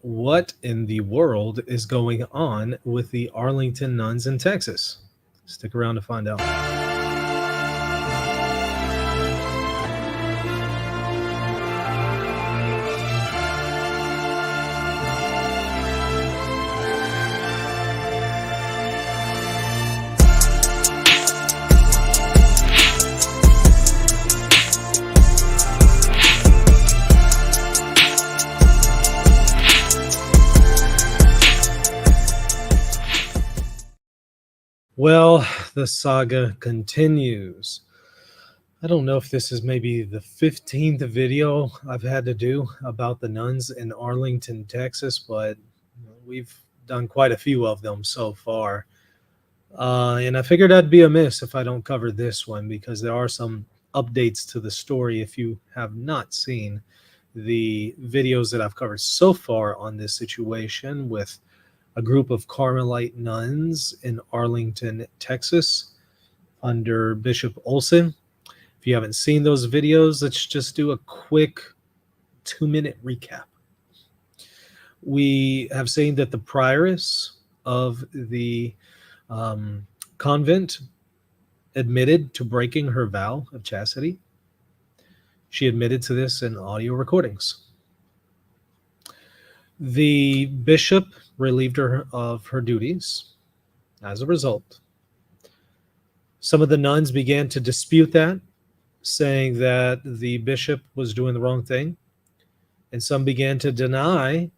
what in the world is going on with the Arlington Nuns in Texas? Stick around to find out. Well, the saga continues. I don't know if this is maybe the 15th video I've had to do about the nuns in Arlington, Texas, but we've done quite a few of them so far. And I figured I'd be amiss if I don't cover this one, because there are some updates to the story if you have not seen the videos that I've covered so far on this situation with a group of Carmelite nuns in Arlington, Texas, under Bishop Olson. If you haven't seen those videos, let's just do a quick 2-minute recap. We have seen that the prioress of the convent admitted to breaking her vow of chastity. She admitted to this in audio recordings. The bishop relieved her of her duties. As a result, some of the nuns began to dispute that, saying that the bishop was doing the wrong thing, and some began to deny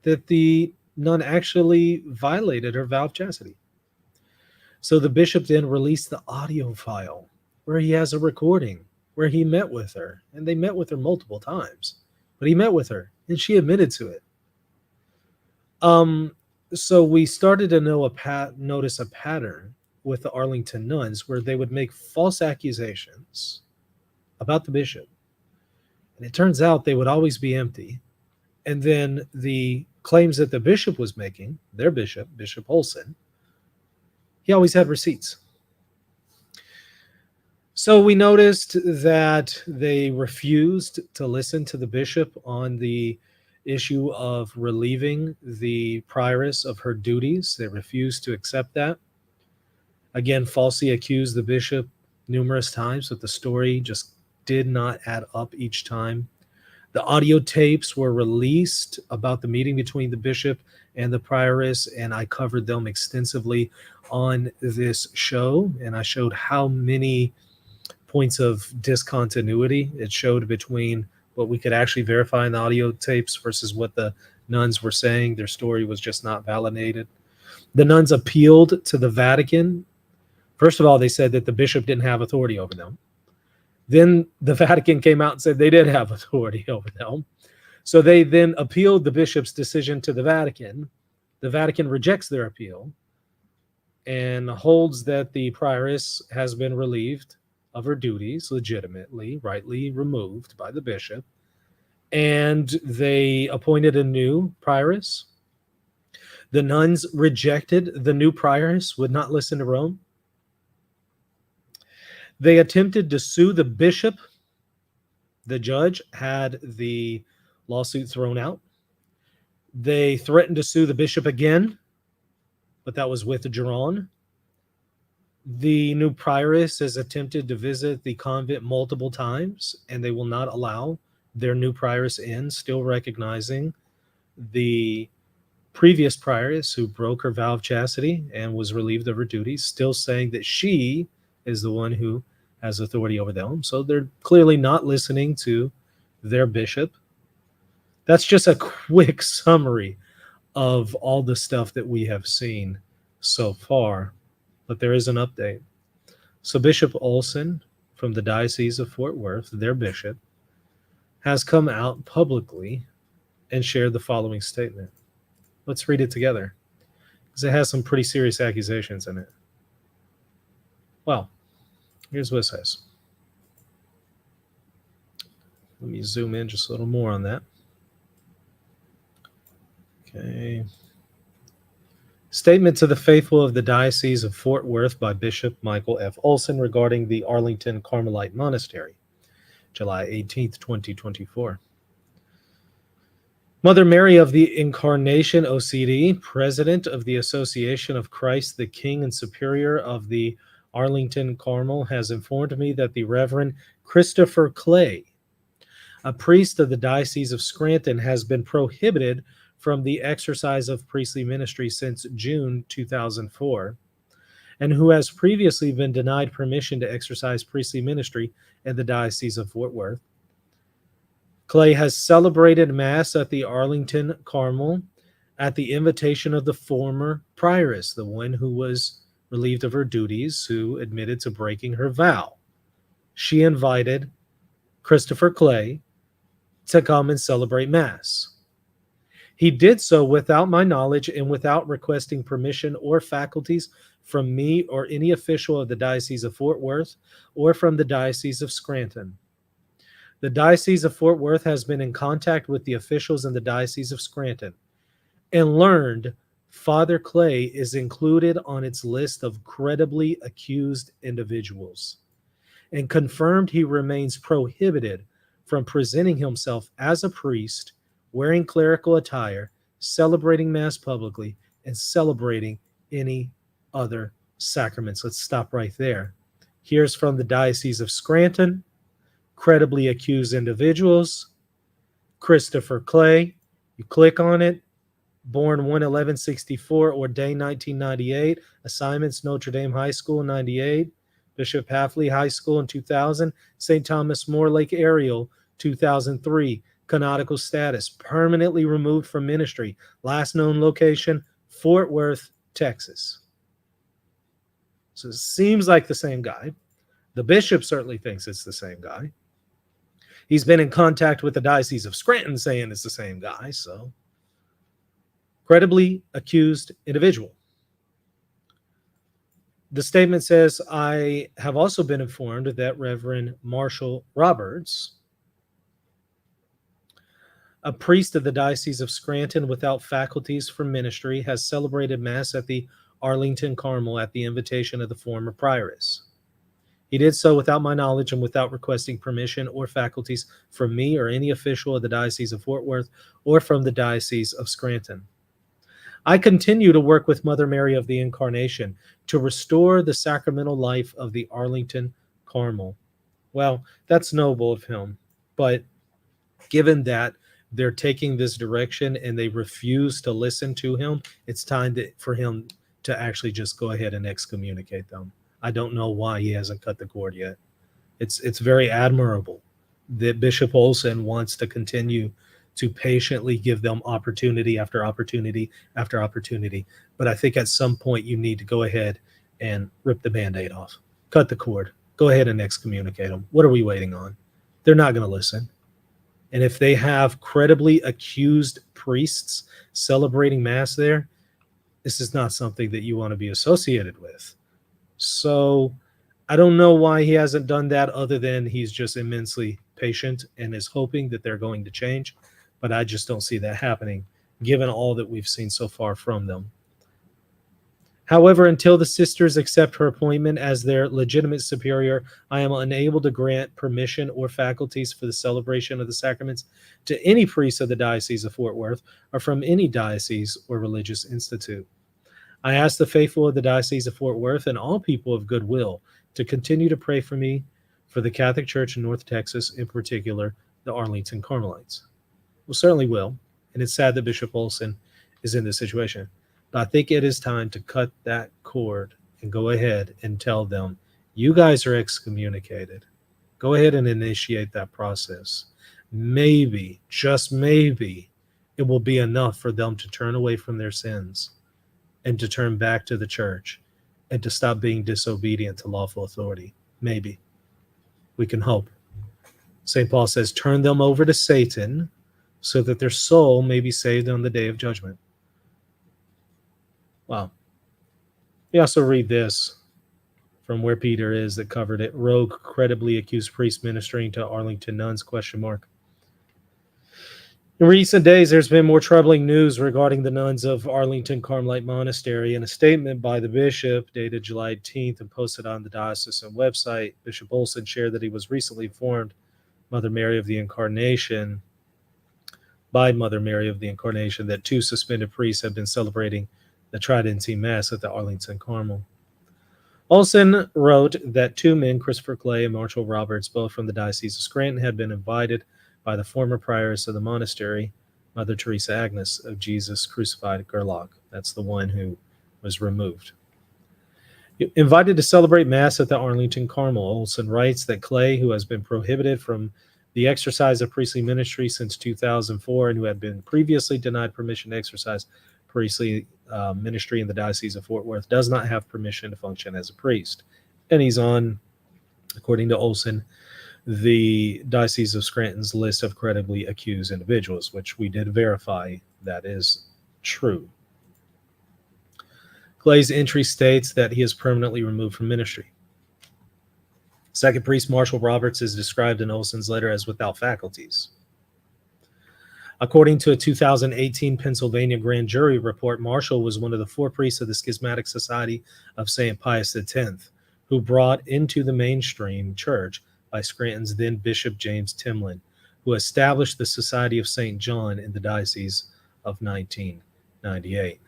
that the nun actually violated her vow of chastity. So the bishop then released the audio file where he has a recording where he met with her, and they met with her multiple times, but he met with her and she admitted to it. So we started to notice a pattern with the Arlington nuns where they would make false accusations about the bishop. And it turns out they would always be empty. And then the claims that the bishop was making, their bishop, Bishop Olson, he always had receipts. So we noticed that they refused to listen to the bishop on the issue of relieving the prioress of her duties. They refused to accept that. Again, falsely accused the bishop numerous times, but the story just did not add up each time. The audio tapes were released about the meeting between the bishop and the prioress, and I covered them extensively on this show, and I showed how many points of discontinuity it showed between what we could actually verify in the audio tapes versus what the nuns were saying. Their story was just not validated. The nuns appealed to the Vatican. First of all, they said that the bishop didn't have authority over them. Then the Vatican came out and said they did have authority over them. So they then appealed the bishop's decision to the Vatican. The Vatican rejects their appeal and holds that the prioress has been relieved of her duties, legitimately, rightly removed by the bishop, and they appointed a new prioress. The nuns rejected the new prioress, would not listen to Rome. They attempted to sue the bishop. The judge had the lawsuit thrown out. They threatened to sue the bishop again, but that was withdrawn. The new prioress has attempted to visit the convent multiple times, and they will not allow their new prioress in, still recognizing the previous prioress who broke her vow of chastity and was relieved of her duties, still saying that she is the one who has authority over them. So they're clearly not listening to their bishop. That's just a quick summary of all the stuff that we have seen so far. But there is an update. So Bishop Olson from the Diocese of Fort Worth, their bishop, has come out publicly and shared the following statement. Let's read it together, because it has some pretty serious accusations in it. Well, here's what it says. Let me zoom in just a little more on that. Okay. Statement to the faithful of the Diocese of Fort Worth by Bishop Michael F. Olson regarding the Arlington Carmelite Monastery, July 18th, 2024. Mother Mary of the Incarnation, OCD, President of the Association of Christ the King and Superior of the Arlington Carmel, has informed me that the Reverend Christopher Clay, a priest of the Diocese of Scranton, has been prohibited from the exercise of priestly ministry since June 2004, and who has previously been denied permission to exercise priestly ministry in the Diocese of Fort Worth. Clay has celebrated Mass at the Arlington Carmel at the invitation of the former prioress, the one who was relieved of her duties, who admitted to breaking her vow. She invited Christopher Clay to come and celebrate Mass. He did so without my knowledge and without requesting permission or faculties from me or any official of the Diocese of Fort Worth or from the Diocese of Scranton. The Diocese of Fort Worth has been in contact with the officials in the Diocese of Scranton and learned Father Clay is included on its list of credibly accused individuals and confirmed he remains prohibited from presenting himself as a priest, wearing clerical attire, celebrating Mass publicly, and celebrating any other sacraments. Let's stop right there. Here's from the Diocese of Scranton, credibly accused individuals, Christopher Clay. You click on it, born 1/11/64, ordained 1998, assignments Notre Dame High School 98, Bishop Hafley High School in 2000, St. Thomas More Lake Ariel 2003, canonical status, permanently removed from ministry, last known location, Fort Worth, Texas. So it seems like the same guy. The bishop certainly thinks it's the same guy. He's been in contact with the Diocese of Scranton saying it's the same guy, so credibly accused individual. The statement says, I have also been informed that Reverend Marshall Roberts, a priest of the Diocese of Scranton without faculties for ministry, has celebrated Mass at the Arlington Carmel at the invitation of the former prioress. He did so without my knowledge and without requesting permission or faculties from me or any official of the Diocese of Fort Worth or from the Diocese of Scranton. I continue to work with Mother Mary of the Incarnation to restore the sacramental life of the Arlington Carmel. Well, that's noble of him, but given that they're taking this direction and they refuse to listen to him, it's time for him to actually just go ahead and excommunicate them. I don't know why he hasn't cut the cord yet. It's very admirable that Bishop Olson wants to continue to patiently give them opportunity after opportunity after opportunity. But I think at some point you need to go ahead and rip the Band-Aid off. Cut the cord. Go ahead and excommunicate them. What are we waiting on? They're not going to listen. And if they have credibly accused priests celebrating Mass there, this is not something that you want to be associated with. So I don't know why he hasn't done that other than he's just immensely patient and is hoping that they're going to change. But I just don't see that happening, given all that we've seen so far from them. However, until the sisters accept her appointment as their legitimate superior, I am unable to grant permission or faculties for the celebration of the sacraments to any priest of the Diocese of Fort Worth or from any diocese or religious institute. I ask the faithful of the Diocese of Fort Worth and all people of goodwill to continue to pray for me, for the Catholic Church in North Texas, in particular, the Arlington Carmelites. Well, certainly will. And it's sad that Bishop Olson is in this situation. But I think it is time to cut that cord and go ahead and tell them, you guys are excommunicated. Go ahead and initiate that process. Maybe, just maybe, it will be enough for them to turn away from their sins and to turn back to the church and to stop being disobedient to lawful authority. Maybe. We can hope. St. Paul says, turn them over to Satan so that their soul may be saved on the day of judgment. Wow. We also read this from where Peter is that covered it. Rogue credibly accused priest ministering to Arlington Nuns, ? In recent days, there's been more troubling news regarding the nuns of Arlington Carmelite Monastery. In a statement by the bishop dated July 18th and posted on the diocesan website, Bishop Olson shared that he was recently informed Mother Mary of the Incarnation by Mother Mary of the Incarnation that 2 suspended priests have been celebrating the Tridentine Mass at the Arlington Carmel. Olson wrote that 2 men, Christopher Clay and Marshall Roberts, both from the Diocese of Scranton, had been invited by the former prioress of the monastery, Mother Teresa Agnes of Jesus Crucified at Gerlach. That's the one who was removed. Invited to celebrate Mass at the Arlington Carmel, Olson writes that Clay, who has been prohibited from the exercise of priestly ministry since 2004 and who had been previously denied permission to exercise priestly ministry in the Diocese of Fort Worth, does not have permission to function as a priest. And he's on, according to Olson, the Diocese of Scranton's list of credibly accused individuals, which we did verify that is true. Clay's entry states that he is permanently removed from ministry. Second priest Marshall Roberts is described in Olson's letter as without faculties. According to a 2018 Pennsylvania grand jury report, Marshall was one of the 4 priests of the Schismatic Society of St. Pius X, who brought into the mainstream church by Scranton's then Bishop James Timlin, who established the Society of St. John in the Diocese of 1998.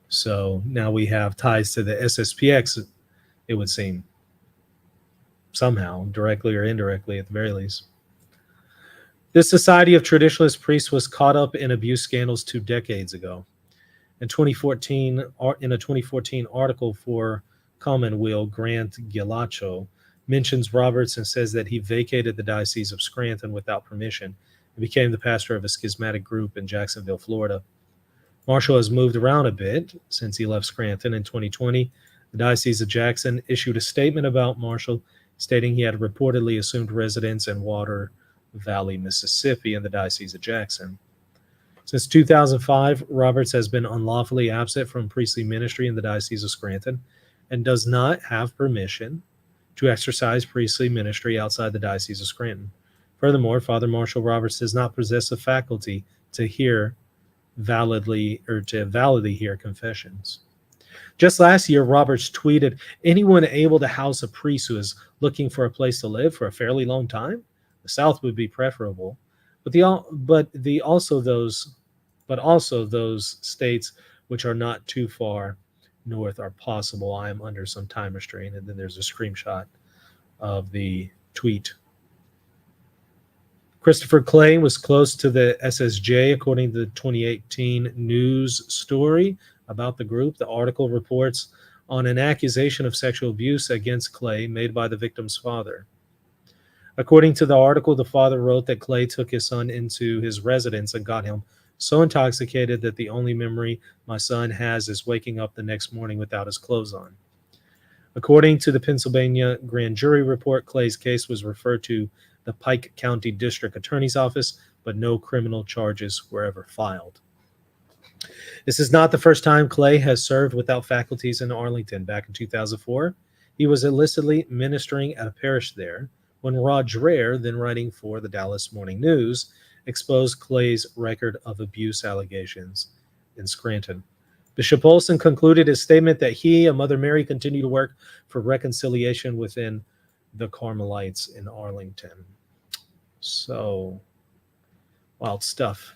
So now we have ties to the SSPX, it would seem, somehow, directly or indirectly at the very least. This society of traditionalist priests was caught up in abuse scandals 2 decades ago. In a 2014 article for Commonweal, Grant Gilacho mentions Roberts and says that he vacated the Diocese of Scranton without permission and became the pastor of a schismatic group in Jacksonville, Florida. Marshall has moved around a bit since he left Scranton in 2020. The Diocese of Jackson issued a statement about Marshall, stating he had reportedly assumed residence in Water Valley, Mississippi, in the Diocese of Jackson. Since 2005, Roberts has been unlawfully absent from priestly ministry in the Diocese of Scranton and does not have permission to exercise priestly ministry outside the Diocese of Scranton. Furthermore, Father Marshall Roberts does not possess a faculty to validly hear confessions. Just last year, Roberts tweeted, "Anyone able to house a priest who is looking for a place to live for a fairly long time? The South would be preferable, but also those states which are not too far north are possible. I am under some time restraint." And then there's a screenshot of the tweet. Christopher Clay was close to the SSJ, according to the 2018 news story about the group. The article reports on an accusation of sexual abuse against Clay made by the victim's father. According to the article, the father wrote that Clay took his son into his residence and got him so intoxicated that the only memory my son has is waking up the next morning without his clothes on. According to the Pennsylvania grand jury report, Clay's case was referred to the Pike County District Attorney's Office, but no criminal charges were ever filed. This is not the first time Clay has served without faculties in Arlington. Back in 2004, he was illicitly ministering at a parish there when Rod Dreher, then writing for the Dallas Morning News, exposed Clay's record of abuse allegations in Scranton. Bishop Olson concluded his statement that he and Mother Mary continue to work for reconciliation within the Carmelites in Arlington. So, wild stuff.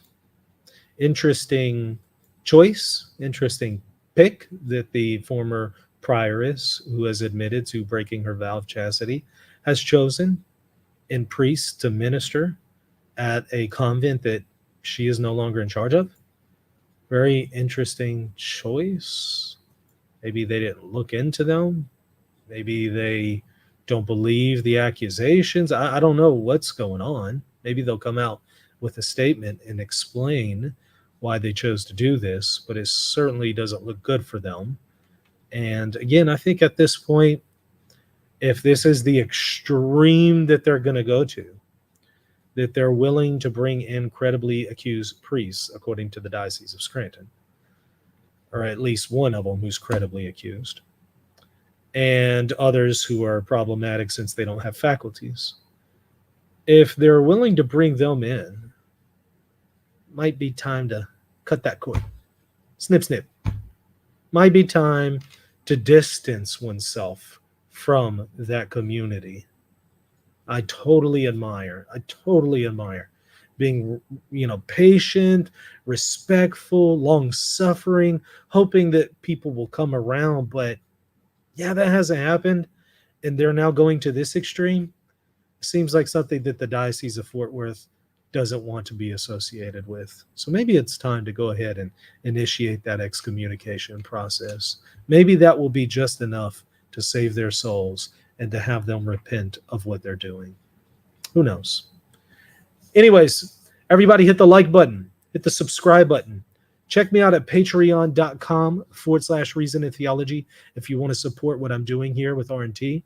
Interesting choice, interesting pick that the former prioress, who has admitted to breaking her vow of chastity, has chosen in priests to minister at a convent that she is no longer in charge of. Very interesting choice. Maybe they didn't look into them. Maybe they don't believe the accusations. I don't know what's going on. Maybe they'll come out with a statement and explain why they chose to do this, but it certainly doesn't look good for them. And again, I think at this point, if this is the extreme that they're going to go to, that they're willing to bring in credibly accused priests, according to the Diocese of Scranton, or at least one of them who's credibly accused, and others who are problematic since they don't have faculties. If they're willing to bring them in, might be time to cut that cord. Snip, snip. Might be time to distance oneself from that community. I totally admire being, patient, respectful, long-suffering, hoping that people will come around. But yeah, that hasn't happened, and they're now going to this extreme. Seems like something that the Diocese of Fort Worth doesn't want to be associated with. So maybe it's time to go ahead and initiate that excommunication process. Maybe that will be just enough to save their souls and to have them repent of what they're doing. Who knows? Anyways, everybody hit the like button, hit the subscribe button. Check me out at patreon.com/reason and theology if you want to support what I'm doing here with R&T.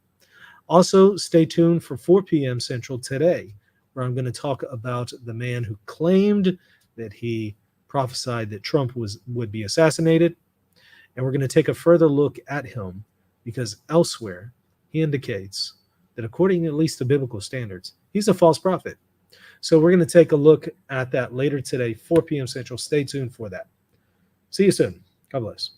Also, stay tuned for 4 p.m. Central today, where I'm going to talk about the man who claimed that he prophesied that Trump would be assassinated. And we're going to take a further look at him because elsewhere he indicates that according at least to biblical standards, he's a false prophet. So we're going to take a look at that later today, 4 p.m. Central. Stay tuned for that. See you soon. God bless.